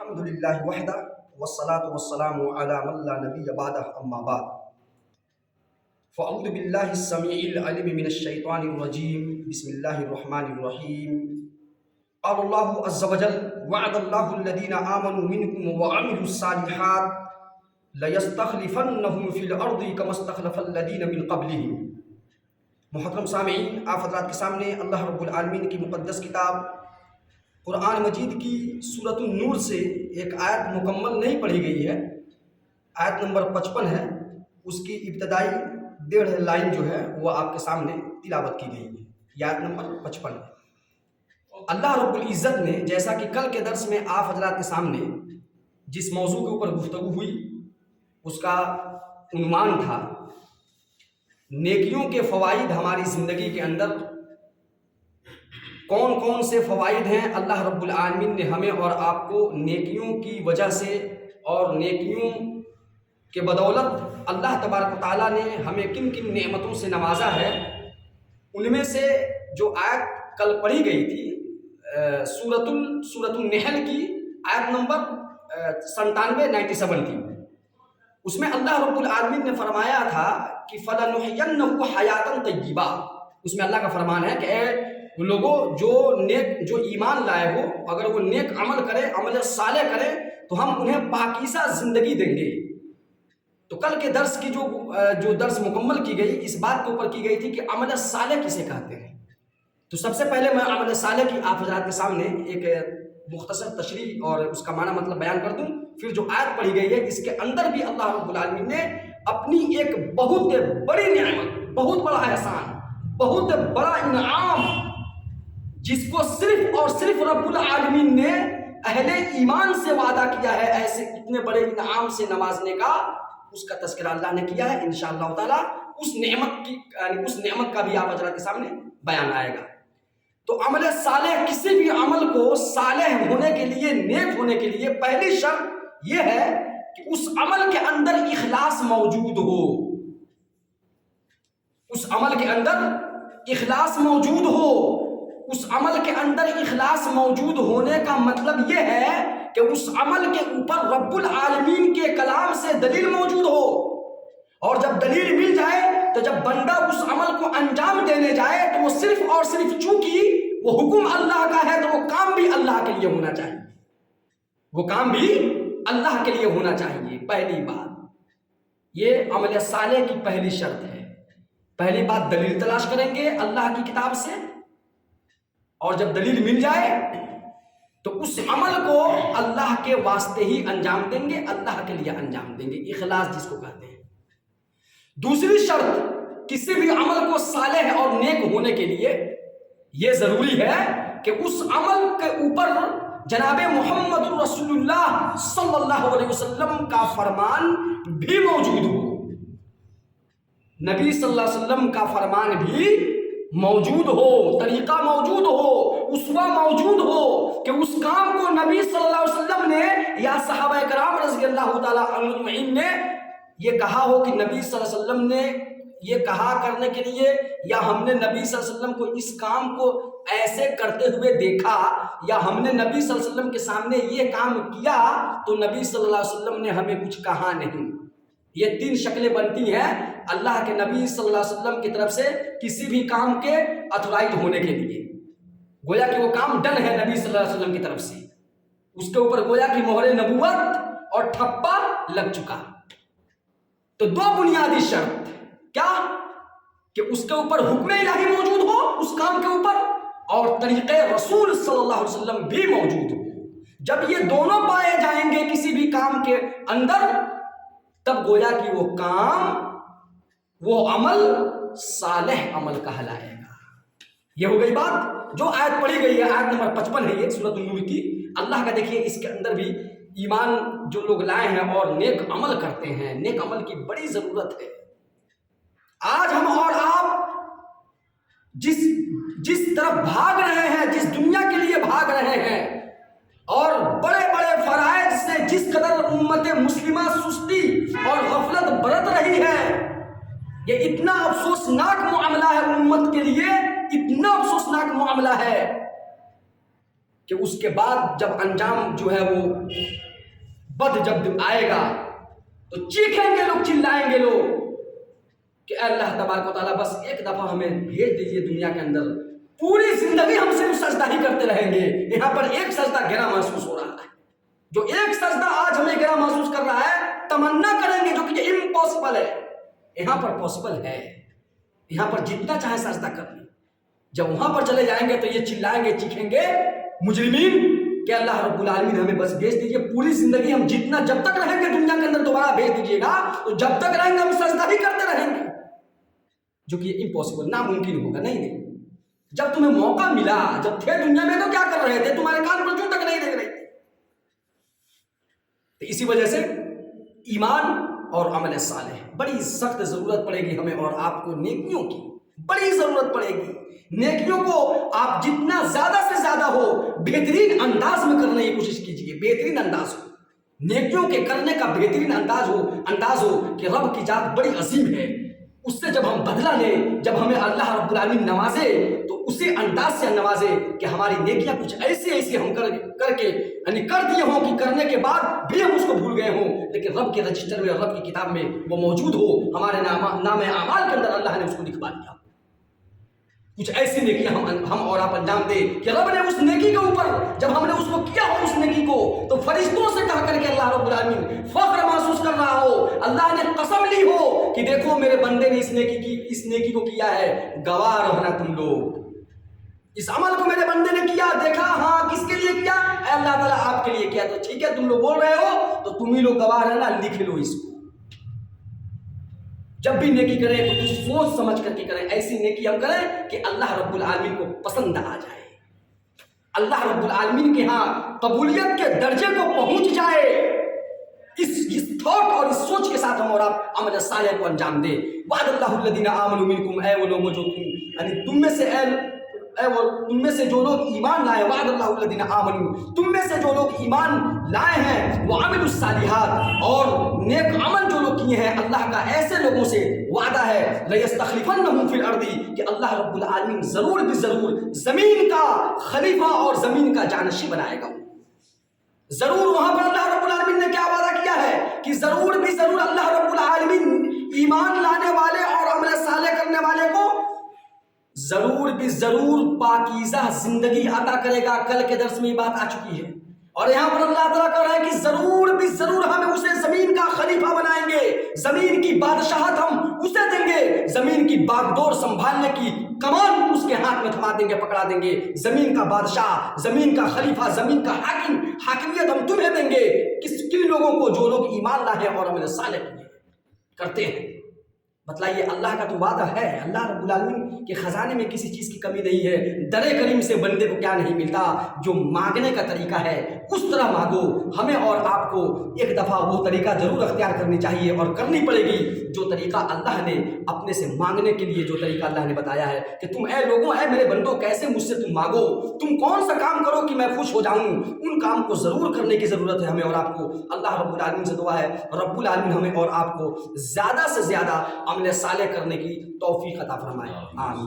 الحمد للہ وحدہ والصلاة والسلام علی من لا نبی بعدہ اما بعد فاعوذ باللہ السمیع العلیم من الشیطان الرجیم بسم اللہ الرحمن الرحیم قال اللہ عز وجل وعد اللہ الذین آمنوا منکم وعملوا الصالحات لیستخلفنہم فی الارض کما استخلف الذین من قبلہم۔ محترم سامعین، آپ حضرات کے سامنے اللہ رب العالمین کی مقدس کتاب قرآن مجید کی سورۃ النور سے ایک آیت مکمل نہیں پڑھی گئی ہے، آیت نمبر 55 ہے، اس کی ابتدائی 1.5 لائن جو ہے وہ آپ کے سامنے تلاوت کی گئی ہے، یہ آیت نمبر 55 ہے۔ اللہ رب العزت نے جیسا کہ کل کے درس میں آپ حضرات کے سامنے جس موضوع کے اوپر گفتگو ہوئی اس کا عنوان تھا نیکیوں کے فوائد ہماری زندگی کے اندر کون کون سے فوائد ہیں۔ اللہ رب العالمین نے ہمیں اور آپ کو نیکیوں کی وجہ سے اور نیکیوں کے بدولت اللہ تبارک و تعالیٰ نے ہمیں کن کن نعمتوں سے نوازا ہے، ان میں سے جو آیت کل پڑھی گئی تھی سورۃ النحل کی آیت نمبر 97 تھی، اس میں اللہ رب العالمین نے فرمایا تھا کہ فَلَنُحْيَنَّهُ حَيَاتًا طَيِّبَةً۔ اس میں اللہ کا فرمان ہے کہ اے لوگوں جو ایمان لائے ہو، اگر وہ نیک عمل کرے، عمل صالح کرے تو ہم انہیں پاکیزہ زندگی دیں گے۔ تو کل کے درس کی جو درس مکمل کی گئی اس بات کے اوپر کی گئی تھی کہ عمل صالح کسے کہتے ہیں۔ تو سب سے پہلے میں عمل صالح کی آپ حضرات کے سامنے ایک مختصر تشریح اور اس کا معنی مطلب بیان کر دوں، پھر جو آیت پڑھی گئی ہے اس کے اندر بھی اللہ رب العالمین نے اپنی ایک بہت بڑی نعمت، بہت بڑا احسان، بہت بڑا انعام، جس کو صرف اور صرف رب العالمین نے اہل ایمان سے وعدہ کیا ہے، ایسے اتنے بڑے انعام سے نوازنے کا، اس کا تذکرہ اللہ نے کیا ہے۔ انشاءاللہ تعالی اس نعمت کا بھی آپ حضرات کے سامنے بیان آئے گا۔ تو عمل صالح، کسی بھی عمل کو صالح ہونے کے لیے، نیک ہونے کے لیے پہلی شرط یہ ہے کہ اس عمل کے اندر اخلاص موجود ہو، اس عمل کے اندر اخلاص موجود ہو۔ اس عمل کے اندر اخلاص موجود ہونے کا مطلب یہ ہے کہ اس عمل کے اوپر رب العالمین کے کلام سے دلیل موجود ہو، اور جب دلیل مل جائے تو جب بندہ اس عمل کو انجام دینے جائے تو وہ صرف اور صرف چونکہ وہ حکم اللہ کا ہے تو وہ کام بھی اللہ کے لیے ہونا چاہیے، وہ کام بھی اللہ کے لیے ہونا چاہیے۔ پہلی بات یہ عمل صالح کی پہلی شرط ہے۔ پہلی بات دلیل تلاش کریں گے اللہ کی کتاب سے، اور جب دلیل مل جائے تو اس عمل کو اللہ کے واسطے ہی انجام دیں گے، اللہ کے لیے انجام دیں گے، اخلاص جس کو کہتے ہیں۔ دوسری شرط کسی بھی عمل کو صالح اور نیک ہونے کے لیے یہ ضروری ہے کہ اس عمل کے اوپر جناب محمد رسول اللہ صلی اللہ علیہ وسلم کا فرمان بھی موجود ہو، نبی صلی اللہ علیہ وسلم کا فرمان بھی موجود ہو، طریقہ موجود ہو، اسوہ موجود ہو کہ اس کام کو نبی صلی اللہ علیہ وسلم نے یا صحابہ کرام رضی اللہ تعالیٰ عنہم اجمعین نے یہ کہا ہو کہ نبی صلی اللہ علیہ وسلم نے یہ کہا کرنے کے لیے، یا ہم نے نبی صلی اللہ علیہ وسلم کو اس کام کو ایسے کرتے ہوئے دیکھا، یا ہم نے نبی صلی اللہ علیہ وسلم کے سامنے یہ کام کیا تو نبی صلی اللہ علیہ وسلم نے ہمیں کچھ کہا نہیں۔ یہ 3 شکلیں بنتی ہیں اللہ کے نبی صلی اللہ علیہ وسلم کی طرف سے کسی بھی کام کے اتھورائز ہونے کے لیے، گویا کہ وہ کام ڈن ہے نبی صلی اللہ علیہ وسلم کی طرف سے، اس کے اوپر گویا کہ مہر نبوت اور ٹھپا لگ چکا۔ تو 2 بنیادی شرط، کیا کہ اس کے اوپر حکم الہی موجود ہو اس کام کے اوپر، اور طریقے رسول صلی اللہ علیہ وسلم بھی موجود ہو۔ جب یہ دونوں پائے جائیں گے کسی بھی کام کے اندر تب گویا کہ وہ کام، وہ عمل صالح عمل کہلائے گا۔ یہ ہو گئی بات جو آیت پڑھی گئی ہے، آیت نمبر 55 ہے یہ سورۃ النور کی۔ اللہ کا دیکھیے اس کے اندر بھی ایمان جو لوگ لائے ہیں اور نیک عمل کرتے ہیں، نیک عمل کی بڑی ضرورت ہے۔ آج ہم اور آپ جس طرف بھاگ رہے ہیں، جس دنیا کے لیے بھاگ رہے ہیں، اور بڑے بڑے فرائض سے جس قدر امت مسلمہ سستی اور غفلت برت رہی ہے، یہ اتنا افسوسناک معاملہ ہے امت کے لیے، اتنا افسوسناک معاملہ ہے کہ اس کے بعد جب انجام جو ہے وہ بد جب آئے گا تو چیخیں گے لوگ، چلائیں گے لوگ کہ اے اللہ تبارک و تعالیٰ بس ایک دفعہ ہمیں بھیج دیجیے دنیا کے اندر، پوری زندگی ہم صرف سجدہ ہی کرتے رہیں گے۔ یہاں پر ایک سجدہ گرا محسوس ہو رہا ہے، جو ایک سجدہ آج ہمیں گرا محسوس کر رہا ہے، تمنا کریں گے جو کہ یہ امپاسبل ہے، یہاں پر پاسبل ہے۔ یہاں پر جتنا چاہے سجدہ کر لیں، جب وہاں پر چلے جائیں گے تو یہ چلائیں گے، چیخیں گے مجرمین کہ اللہ رب العالمین ہمیں بس بھیج دیجیے، پوری زندگی ہم جتنا جب تک رہیں گے دنیا کے اندر دوبارہ بھیج دیجیے گا، تو جب تک رہیں گے ہم سجدہ ہی کرتے رہیں گے، جو کہ امپاسبل، ناممکن ہوگا۔ نہیں، جب تمہیں موقع ملا، جب تھے دنیا میں تو کیا کر رہے تھے؟ تمہارے کان پر کیوں تک نہیں دیکھ رہے تھے؟ تو اسی وجہ سے ایمان اور عمل صالح، بڑی سخت ضرورت پڑے گی ہمیں اور آپ کو نیکیوں کی بڑی ضرورت پڑے گی۔ نیکیوں کو آپ جتنا زیادہ سے زیادہ ہو بہترین انداز میں کرنے کی کوشش کیجیے، بہترین انداز ہو، نیکیوں کے کرنے کا بہترین انداز ہو کہ رب کی ذات بڑی عظیم ہے، اس سے جب ہم بدلہ لیں، جب ہمیں اللہ رب العالمین نوازے تو اسی انداز سے نوازے کہ ہماری نیکیاں کچھ ایسی ہم کر کے یعنی کر دیے ہوں کہ کرنے کے بعد بھی ہم اس کو بھول گئے ہوں، لیکن رب کے رجسٹر میں اور رب کی کتاب میں وہ موجود ہو، ہمارے نام اعمال کے اندر اللہ نے اس کو لکھوا دیا۔ کچھ ایسی نیکیاں ہم اور آپ انجام دیں کہ رب نے اس نیکی کے اوپر جب ہم نے اس کو کیا ہو اس نیکی کو، تو فرشتوں سے کہا کر کے اللہ رب العالمین فخر محسوس کر رہا ہو، اللہ نے قسم لی ہو کہ دیکھو میرے بندے نے اس نیکی کو کیا ہے، گواہ رہنا تم لوگ، اس عمل کو میرے بندے نے کیا، دیکھا، ہاں کس کے لیے کیا؟ اے اللہ تعالیٰ آپ کے لیے کیا، تو ٹھیک ہے تم لوگ بول رہے ہو تو تم ہی لوگ گواہ رہنا، لکھ لو اس کو۔ جب بھی نیکی کریں تو کچھ سوچ سمجھ کر کے کریں، ایسی نیکی ہم کریں کہ اللہ رب العالمین کو پسند آ جائے، اللہ رب العالمین کے ہاں قبولیت کے درجے کو پہنچ جائے۔ اس تھاٹ اور اس سوچ کے ساتھ ہم اور آپ عمل صالح کو انجام دیں۔ وعد اللہ الذین آمنوا منکم، اے وہ لوگ جو یعنی تم میں سے جو لوگ ایمان لائے، وعد اللہ الذین آمنوا، تم میں سے جو لوگ ایمان لائے ہیں، وعملوا الصالحات، اور نیک عمل جو لوگ کیے ہیں، اللہ کا ایسے لوگوں سے وعدہ ہے، لَيَسْتَخْلِفَنَّهُمْ فِي الْأَرْضِ، کہ اللہ رب العالمین ضرور بھی ضرور زمین کا خلیفہ اور زمین کا جانشی بنائے گا۔ ضرور وہاں پر اللہ رب العالمین نے کیا وعدہ کیا ہے کہ ضرور بھی ضرور اللہ رب العالمین ایمان لانے والے اور عمل صالح کرنے والے کو ضرور بھی ضرور پاکیزہ زندگی عطا کرے گا۔ کل کے درس میں یہ بات آ چکی ہے، اور یہاں پر اللہ تعالیٰ کہہ رہا ہے کہ ضرور بھی ضرور ہم اسے زمین کا خلیفہ بنائیں گے، زمین کی بادشاہت ہم اسے دیں گے، زمین کی باغڈور سنبھالنے کی کمان اس کے ہاتھ میں تھما دیں گے، پکڑا دیں گے، زمین کا بادشاہ، زمین کا خلیفہ، زمین کا حاکمیت ہم تمہیں دیں گے۔ کن لوگوں کو؟ جو لوگ ایمان لائے اور عمل صالح کرتے ہیں۔ بتلائیے، اللہ کا تو وعدہ ہے، اللہ رب العالمین کے خزانے میں کسی چیز کی کمی نہیں ہے۔ در کریم سے بندے کو کیا نہیں ملتا؟ جو مانگنے کا طریقہ ہے اس طرح مانگو۔ ہمیں اور آپ کو ایک دفعہ وہ طریقہ ضرور اختیار کرنی چاہیے اور کرنی پڑے گی، جو طریقہ اللہ نے اپنے سے مانگنے کے لیے جو طریقہ اللہ نے بتایا ہے کہ تم اے لوگوں، اے میرے بندوں، کیسے مجھ سے تم مانگو، تم کون سا کام کرو کہ میں خوش ہو جاؤں، ان کام کو ضرور کرنے کی ضرورت ہے ہمیں اور آپ کو۔ اللہ رب العالمین سے دعا ہے رب العالمین ہمیں اور آپ کو زیادہ سے زیادہ عمل صالح کرنے کی توفیق عطا فرمائے، آمین۔